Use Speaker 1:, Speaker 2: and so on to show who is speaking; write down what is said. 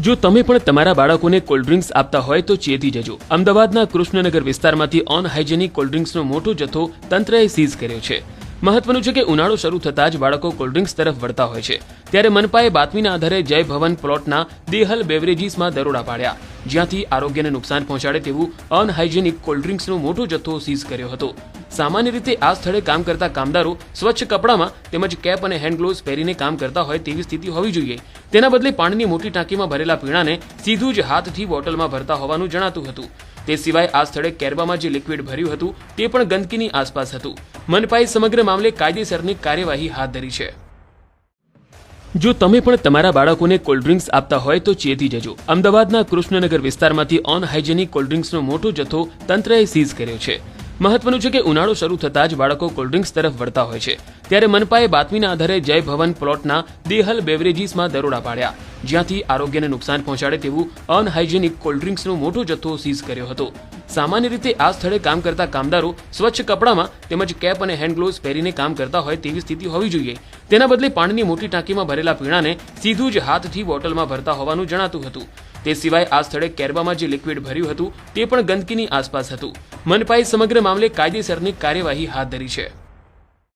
Speaker 1: જો તમે પણ તમારા બાળકોને કોલ્ડ ડ્રિંક્સ આપતા હોય તો ચેતી જજો. અમદાવાદના કૃષ્ણનગર વિસ્તારમાંથી અનહાઇજેનિક કોલ્ડ ડ્રિંક્સનો મોટો જથ્થો તંત્રએ સીઝ કર્યો છે. મહત્વનું છે કે ઉનાળો શરૂ થતાં જ બાળકો કોલ્ડ ડ્રિંક્સ તરફ વળતા હોય છે. ત્યારે મનપાએ બાતમીના આધારે જય ભવન પ્લોટના દેહલ બેવરેજીસમાં દરોડા પાડ્યા, જ્યાંથી આરોગ્યને નુકસાન પહોંચાડે તેવું અનહાઇજેનિક કોલ્ડ ડ્રિંક્સનો મોટો જથ્થો સીઝ કર્યો હતો. સામાન્ય રીતે આ સ્થળે કામ કરતા કામદારો સ્વચ્છ કપડામાં તેમજ કેપ અને હેન્ડ ગ્લોવ્સ પહેરીને કામ કરતા હોય તેવી સ્થિતિ હોવી જોઈએ. તેના બદલે પાણીની મોટી ટાંકીમાં ભરેલા પીણાને સીધું જ હાથથી બોટલમાં ભરતા હોવાનું જણાતું હતું. તે સિવાય આ સ્થળે કેરબામાં જે લિક્વિડ ભર્યું હતું તે પણ ગંદકીની આસપાસ હતું. મનપાએ સમગ્ર મામલે કાયદેસરની કાર્યવાહી હાથ ધરી છે. જો તમે પણ તમારા બાળકોને કોલ્ડ ડ્રિંક્સ આપતા હોય તો ચેતી જજો. અમદાવાદના કૃષ્ણનગર વિસ્તારમાંથી અનહાઇજેનિક કોલ્ડ ડ્રિંક્સનો મોટો જથ્થો તંત્રએ સીઝ કર્યો છે. મહત્વનું છે કે ઉનાળો શરૂ થતાં જ બાળકો કોલ્ડ ડ્રિંક્સ તરફ વળતા હોય છે. ત્યારે મનપાએ બાતમીના આધારે જય ભવન પ્લોટના દેહલ બેવરેજીસમાં દરોડા પાડ્યા, જ્યાંથી આરોગ્યને નુકસાન પહોંચાડે તેવું અનહાઇજેનિક કોલ્ડ ડ્રિંક્સનો મોટો જથ્થો સીઝ કર્યો હતો. સામાન્ય રીતે આ સ્થળે કામ કરતા કામદારો સ્વચ્છ કપડામાં તેમજ કેપ અને હેન્ડ ગ્લોવ્સ પહેરીને કામ કરતા હોય તેવી સ્થિતિ હોવી જોઈએ. તેના બદલે પાણીની મોટી ટાંકીમાં ભરેલા પીણાને સીધું જ હાથથી બોટલમાં ભરતા હોવાનું જણાતું હતું. તે સિવાય આ સ્થળે કેરબામાં જે લિક્વિડ ભર્યું હતું તે પણ ગંદકીની આસપાસ હતું. મનપાએ સમગ્ર મામલે કાયદેસરની કાર્યવાહી હાથ ધરી છે.